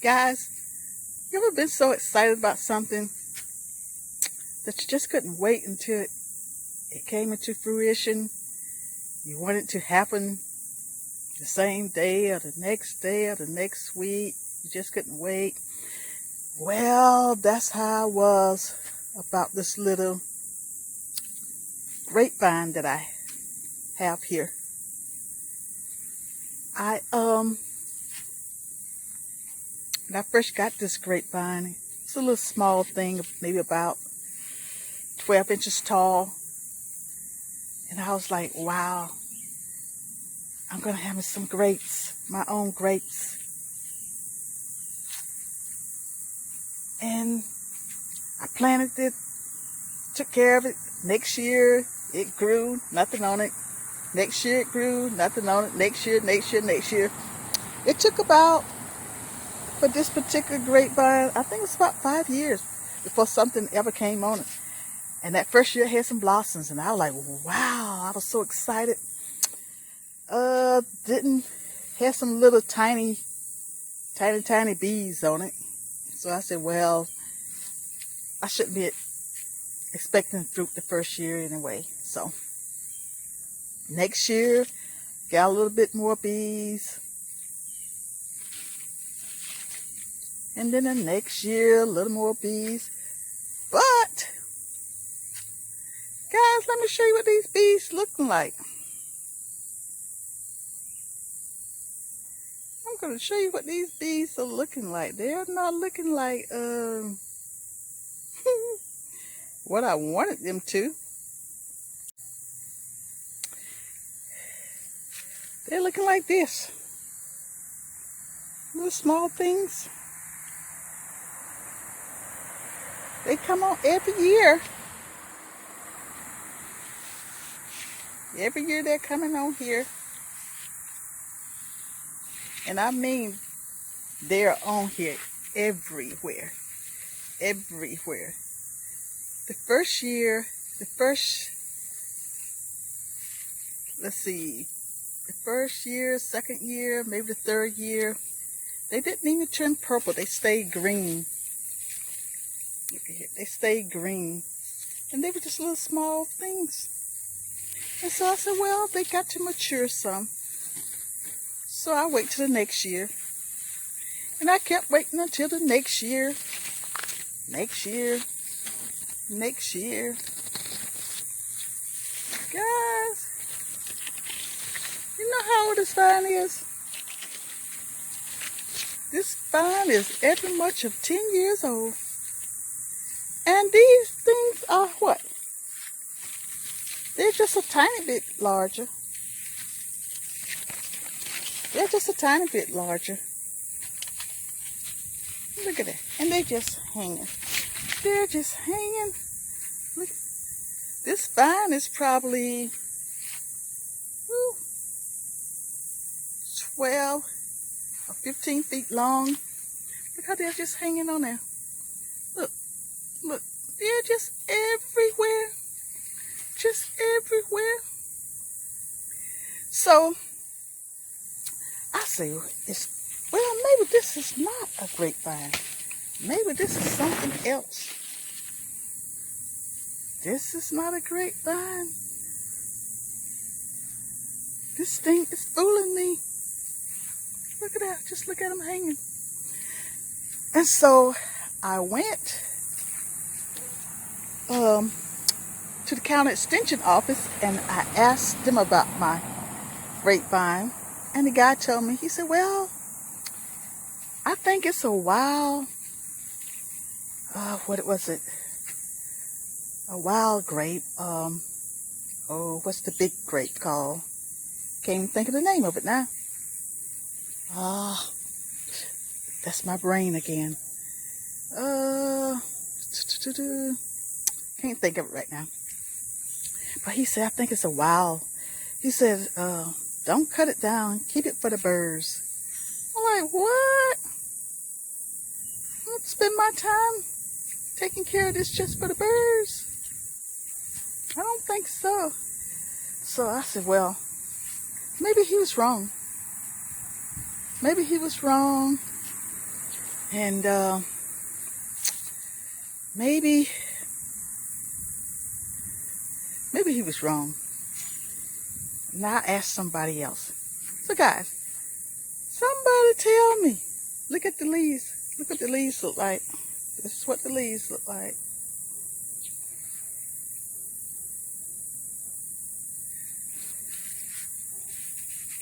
Guys, you ever been so excited about something that you just couldn't wait until it came into fruition? You want it to happen the same day or the next week. You just couldn't wait. Well, that's how I was about this little grapevine that I have here. When I first got this grapevine, it's a little small thing, maybe about 12 inches tall. And I was like, wow, I'm going to have me some grapes, my own grapes. And I planted it, took care of it. Next year, it grew, nothing on it. Next year, it grew, nothing on it. Next year. It took about, for this particular grapevine, I think it's about 5 years before something ever came on it. And that first year, it had some blossoms, and I was like, wow, I was so excited. Had some little tiny bees on it. So I said, well, I shouldn't be expecting fruit the first year anyway. So next year, got a little bit more bees. And then the next year, a little more bees. But, guys, let me show you what these bees looking like. I'm going to show you what these bees are looking like. They're not looking like what I wanted them to. They're looking like this. Little small things. They come on every year. Every year they're coming on here. And I mean, they're on here everywhere. Everywhere. The first, second year, maybe the third year, they didn't even turn purple. They stayed green. Look at here. They stayed green. And they were just little small things. And so I said, well, they got to mature some. So I wait till the next year. And I kept waiting until the next year. Next year. Guys, you know how old this vine is? This vine is every much of 10 years old. And these things are what? They're just a tiny bit larger. They're just a tiny bit larger. Look at that. And they're just hanging. They're just hanging. Look. This vine is probably 12 or 15 feet long. Look how they're just hanging on there. Look. They're just everywhere. Just everywhere. So, I say, well, maybe this is not a grapevine. Maybe this is something else. This is not a grapevine. This thing is fooling me. Look at that. Just look at them hanging. And so I went to the county extension office and I asked them about my grapevine. And the guy told me, he said, well, I think it's a wild, what was it? A wild grape. What's the big grape called? Can't even think of the name of it now. That's my brain again. Can't think of it right now. But he said, I think it's a wild. He said, don't cut it down. Keep it for the birds. I'm like, what? I'm going to spend my time taking care of this just for the birds? I don't think so. So I said, well, maybe he was wrong. Maybe he was wrong. And maybe he was wrong. Now I ask somebody else. So guys, somebody tell me. Look at the leaves. Look what the leaves look like. This is what the leaves look like.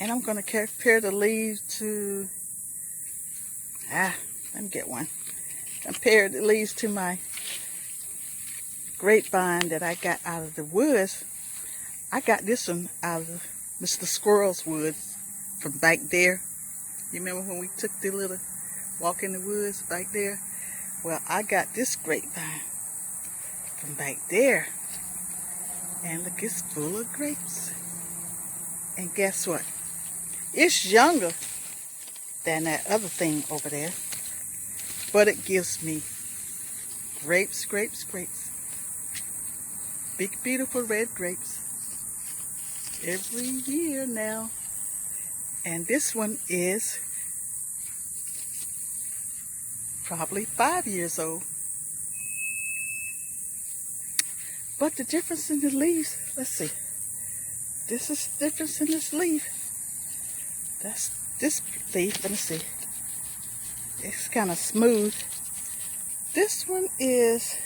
And I'm going to compare the leaves to, let me get one. Compare the leaves to my grapevine that I got out of the woods. I got this one out of Mr. Squirrel's woods from back there. You remember when we took the little walk in the woods back there? Well, I got this grapevine from back there. And look, it's full of grapes. And guess what? It's younger than that other thing over there. But it gives me grapes, grapes, grapes. Big, beautiful red grapes. Every year now. And this one is probably 5 years old. But the difference in the leaves, let's see. This is the difference in this leaf. That's this leaf, let me see. It's kind of smooth. This one is,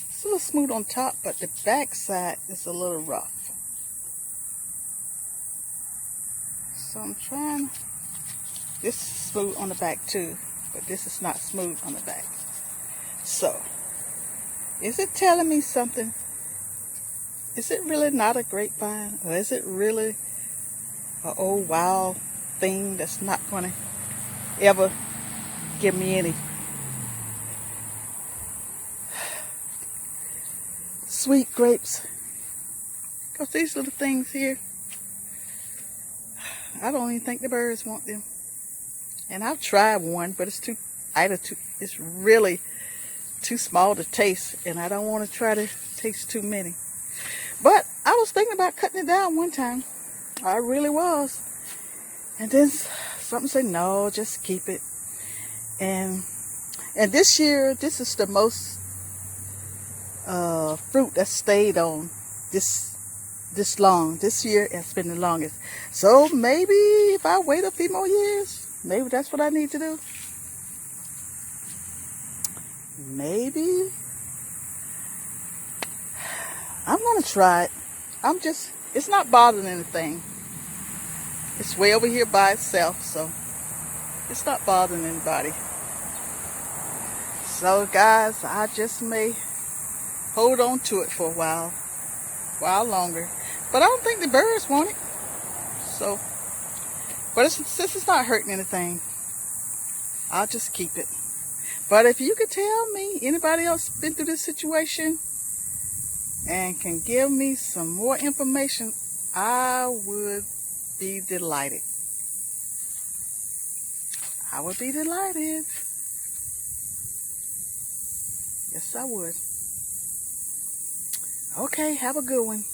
it's a little smooth on top, but the back side is a little rough. So I'm trying, this is smooth on the back too, but this is not smooth on the back. So, is it telling me something? Is it really not a grapevine? Or is it really an old wild thing that's not going to ever give me any sweet grapes? Because these little things here, I don't even think the birds want them. And I've tried one, but it's it's really too small to taste, and I don't want to try to taste too many. But I was thinking about cutting it down one time. I really was. And then something said, no, just keep it. And this year, this is the most fruit that stayed on this long. This year has been the longest. So maybe if I wait a few more years, maybe that's what I need to do. Maybe. I'm going to try it. It's not bothering anything. It's way over here by itself, so it's not bothering anybody. So guys, I just may hold on to it for a while longer. But I don't think the birds want it. So, but since it's not hurting anything, I'll just keep it. But if you could tell me, anybody else been through this situation and can give me some more information, I would be delighted. I would be delighted. Yes, I would. Okay, have a good one.